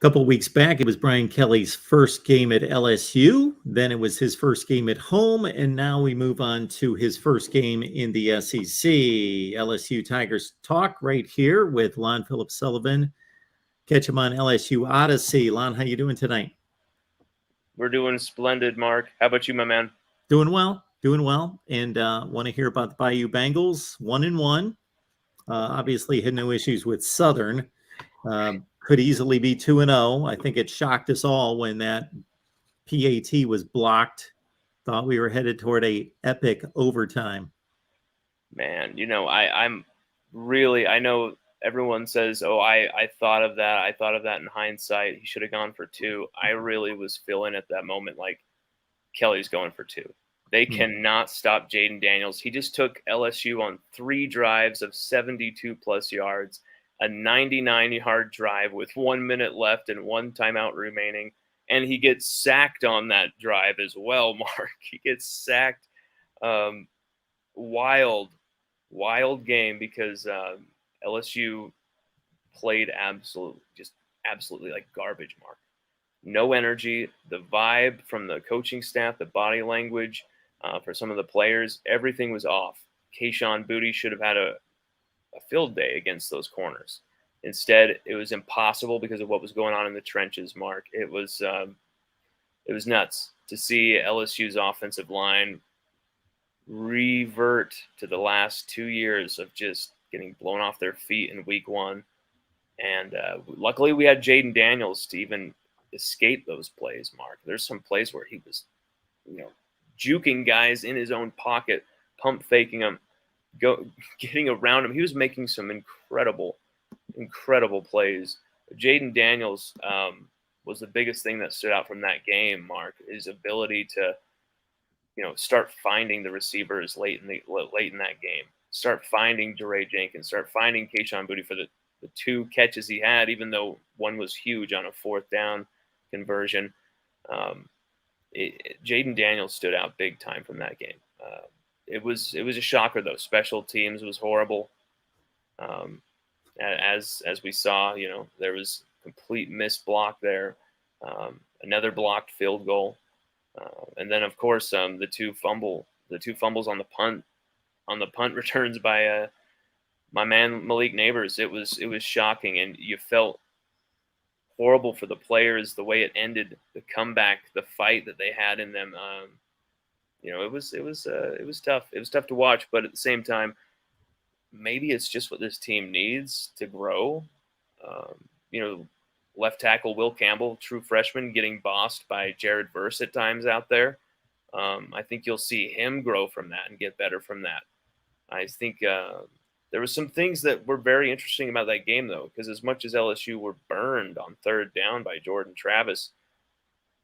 Couple weeks back, it was Brian Kelly's first game at LSU. Then it was his first game at home. And now we move on to his first game in the SEC. LSU Tigers Talk right here with Lon Phillips Sullivan. Catch him on LSU Odyssey. Lon, how you doing tonight? We're doing splendid, Mark. How about you, my man? Doing well. And want to hear about the Bayou Bengals, 1-1. Obviously had no issues with Southern. Could easily be 2-0. I think it shocked us all when that PAT was blocked. Thought we were headed toward a epic overtime. Man, I'm really, I know everyone says, oh, I thought of that. I thought of that in hindsight. He should have gone for 2. I really was feeling at that moment like Kelly's going for 2. They cannot stop Jaden Daniels. He just took LSU on 3 drives of 72 plus yards. A 99-yard drive with 1 minute left and 1 timeout remaining. And he gets sacked on that drive as well, Mark. He gets sacked. Wild game because LSU played absolutely like garbage, Mark. No energy. The vibe from the coaching staff, the body language for some of the players, everything was off. Kayshon Boutte should have had a field day against those corners. Instead, it was impossible because of what was going on in the trenches, Mark. It was nuts to see LSU's offensive line revert to the last 2 years of just getting blown off their feet in week 1. And luckily we had Jaden Daniels to even escape those plays, Mark. There's some plays where he was, juking guys in his own pocket, pump faking them, getting around him. He was making some incredible plays. Jaden Daniels was the biggest thing that stood out from that game, Mark. His ability to, start finding the receivers late in that game. Start finding DeRay Jenkins. Start finding Kayshon Boutte for the 2 catches he had, even though one was huge on a 4th down conversion. Jaden Daniels stood out big time from that game. It was a shocker though. Special teams was horrible. As we saw, there was complete missed block there. Another blocked field goal, and then of course the two fumbles on the punt returns by my man Malik Neighbors. It was shocking, and you felt horrible for the players the way it ended, the comeback, the fight that they had in them. It was tough. It was tough to watch, but at the same time, maybe it's just what this team needs to grow. Left tackle Will Campbell, true freshman, getting bossed by Jared Verse at times out there. I think you'll see him grow from that and get better from that. I think there were some things that were very interesting about that game, though, because as much as LSU were burned on 3rd down by Jordan Travis,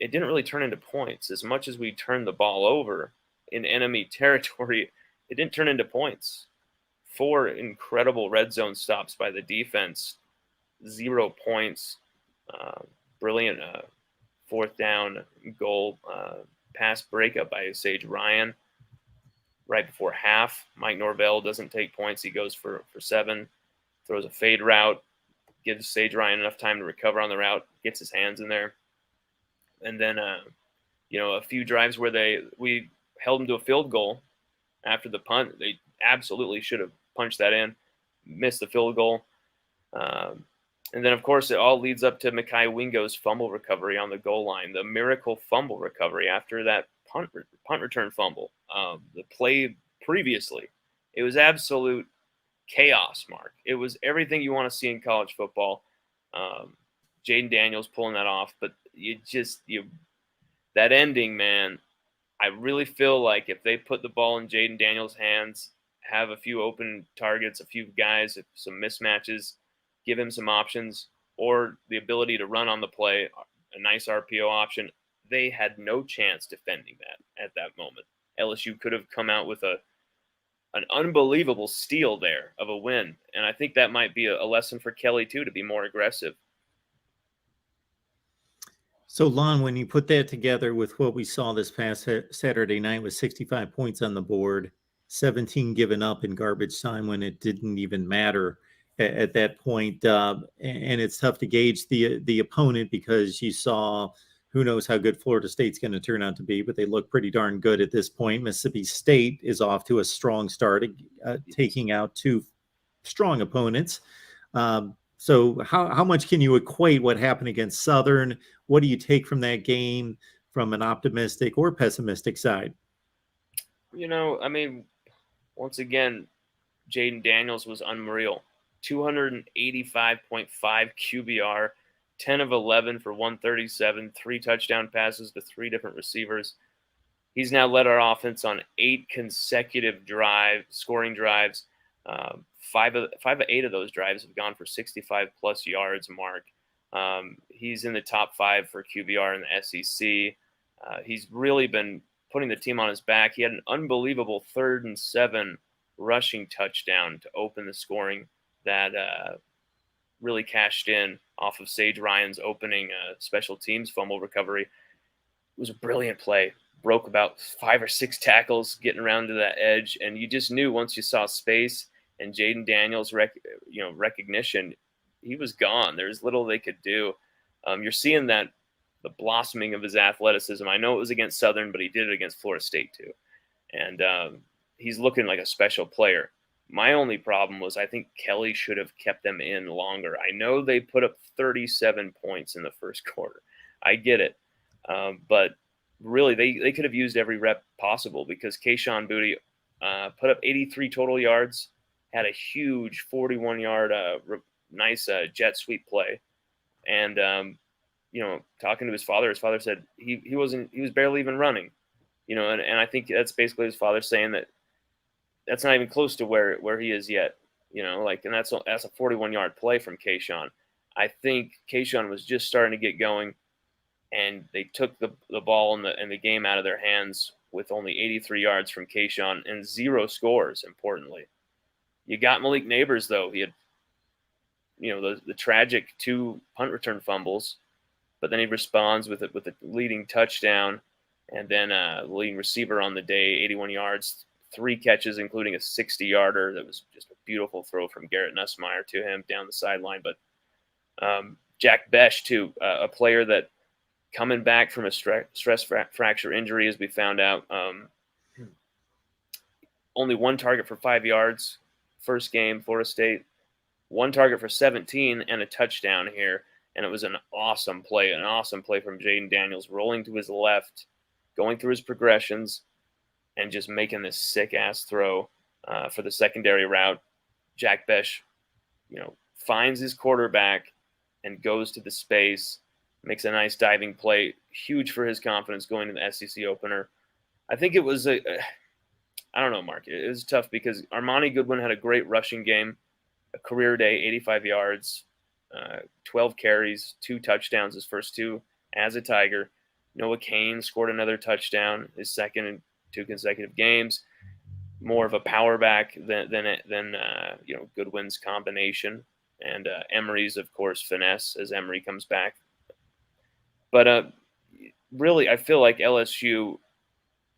it didn't really turn into points. As much as we turned the ball over in enemy territory, it didn't turn into points. 4 incredible red zone stops by the defense, 0 points. Brilliant 4th down goal pass breakup by Sage Ryan right before half. Mike Norvell doesn't take points. He goes for 7, throws a fade route, gives Sage Ryan enough time to recover on the route, gets his hands in there. And then, a few drives where we held them to a field goal after the punt. They absolutely should have punched that in, missed the field goal. And then, of course, it all leads up to Mekhi Wingo's fumble recovery on the goal line, the miracle fumble recovery after that punt return fumble. The play previously, it was absolute chaos, Mark. It was everything you want to see in college football. Jaden Daniels pulling that off, but that ending, man, I really feel like if they put the ball in Jaden Daniels' hands, have a few open targets, a few guys, some mismatches, give him some options, or the ability to run on the play, a nice RPO option, they had no chance defending that at that moment. LSU could have come out with an unbelievable steal there of a win, and I think that might be a lesson for Kelly, too, to be more aggressive. So, Lon, when you put that together with what we saw this past Saturday night with 65 points on the board, 17 given up in garbage time when it didn't even matter, at that point, and it's tough to gauge the opponent because you saw who knows how good Florida State's going to turn out to be, but they look pretty darn good at this point. Mississippi State is off to a strong start, taking out two strong opponents. So how much can you equate what happened against Southern? What do you take from that game from an optimistic or pessimistic side? I mean, once again, Jaden Daniels was unreal. 285.5 QBR, 10 of 11 for 137, 3 touchdown passes to 3 different receivers. He's now led our offense on 8 consecutive scoring drives. 5 of 8 of those drives have gone for 65 plus yards. Mark, he's in the top 5 for QBR in the SEC. He's really been putting the team on his back. He had an unbelievable 3rd and 7 rushing touchdown to open the scoring that really cashed in off of Sage Ryan's opening special teams fumble recovery. It was a brilliant play. Broke about 5 or 6 tackles getting around to that edge, and you just knew once you saw space and Jaden Daniels' recognition, he was gone. There's little they could do. You're seeing that the blossoming of his athleticism. I know it was against Southern, but he did it against Florida State too, and he's looking like a special player. My only problem was I think Kelly should have kept them in longer. I know they put up 37 points in the first quarter. I get it, but really they could have used every rep possible because Kayshon Boutte put up 83 total yards, had a huge 41-yard nice jet sweep play, and talking to his father said he was barely even running, and I think that's basically his father saying that that's not even close to where he is yet, and that's a 41-yard play from Kayshon. I think Kayshon was just starting to get going, and they took the ball and the game out of their hands with only 83 yards from Kayshon and 0 scores, importantly. You got Malik Neighbors, though. He had, the tragic 2 punt return fumbles, but then he responds with a leading touchdown, and then leading receiver on the day, 81 yards, 3 catches, including a 60-yarder that was just a beautiful throw from Garrett Nussmeier to him down the sideline. But Jack Besh, too, a player that coming back from a stress fracture injury, as we found out, only 1 target for 5 yards. First game, Florida State, 1 target for 17 and a touchdown here. And it was an awesome play from Jaden Daniels, rolling to his left, going through his progressions, and just making this sick-ass throw for the secondary route. Jack Besh, finds his quarterback and goes to the space, makes a nice diving play, huge for his confidence going to the SEC opener. I think it was I don't know, Mark. It was tough because Armani Goodwin had a great rushing game, a career day, 85 yards, 12 carries, 2 touchdowns, his first 2 as a Tiger. Noah Cain scored another touchdown, his second in 2 consecutive games. More of a power back than Goodwin's combination, and Emery's, of course, finesse as Emery comes back. But really, I feel like LSU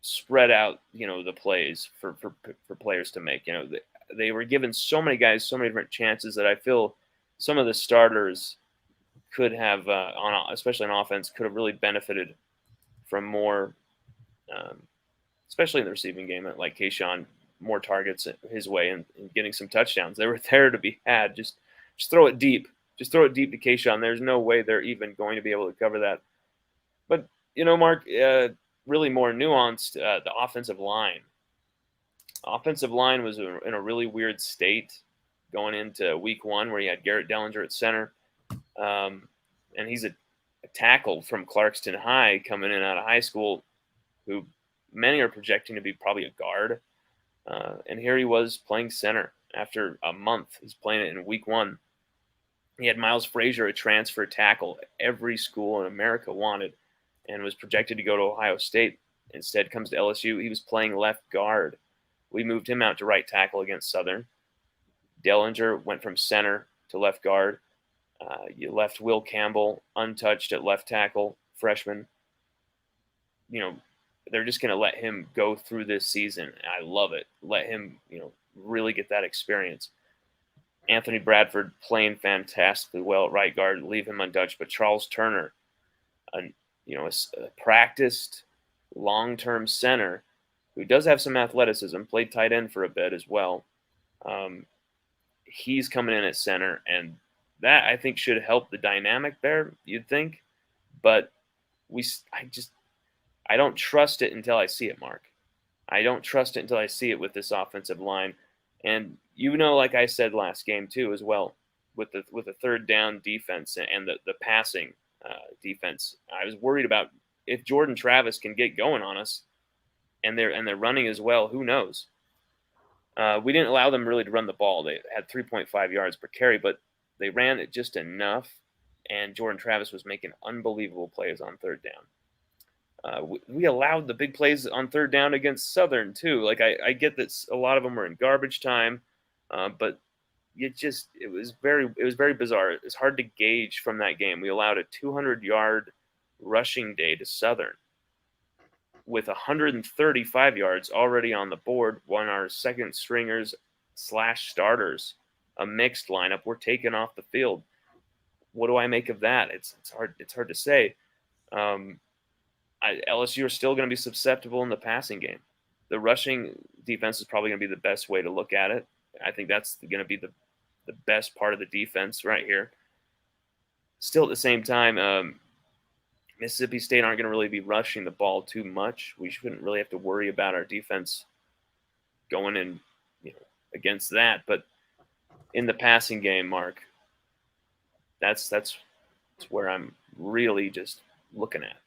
spread out, the plays for players to make. They were given so many guys so many different chances that I feel some of the starters could have, especially on offense, could have really benefited from more, especially in the receiving game, like Kayshon, more targets his way and getting some touchdowns. They were there to be had. Just throw it deep. Just throw it deep to Kayshon. There's no way they're even going to be able to cover that. But, Mark, really more nuanced, the offensive line. Offensive line was in a really weird state going into week 1 where you had Garrett Dellinger at center. And he's a tackle from Clarkston High coming in out of high school who many are projecting to be probably a guard. And here he was playing center after a month. He's playing it in week 1. He had Miles Frazier, a transfer tackle every school in America wanted, and was projected to go to Ohio State. Instead comes to LSU. He was playing left guard. We moved him out to right tackle against Southern. Dellinger went from center to left guard. You left Will Campbell untouched at left tackle, freshman. They're just going to let him go through this season. I love it. Let him, really get that experience. Anthony Bradford playing fantastically well at right guard, leave him untouched. But Charles Turner, a practiced long-term center who does have some athleticism, played tight end for a bit as well. He's coming in at center, and that I think should help the dynamic there. You'd think, but I don't trust it until I see it, Mark. I don't trust it until I see it with this offensive line. And like I said last game too, as well, with the third down defense and the passing defense, I was worried about if Jordan Travis can get going on us, and they're running as well. Who knows? We didn't allow them really to run the ball. They had 3.5 yards per carry, but they ran it just enough, and Jordan Travis was making unbelievable plays on third down. We allowed the big plays on third down against Southern too. Like I get that a lot of them were in garbage time, but it was very bizarre. It's hard to gauge from that game. We allowed a 200-yard rushing day to Southern, with 135 yards already on the board. When our second stringers / starters, a mixed lineup, were taken off the field. What do I make of that? It's hard to say. LSU are still going to be susceptible in the passing game. The rushing defense is probably going to be the best way to look at it. I think that's going to be the best part of the defense right here. Still, at the same time, Mississippi State aren't going to really be rushing the ball too much. We shouldn't really have to worry about our defense going in, against that. But in the passing game, Mark, that's where I'm really just looking at.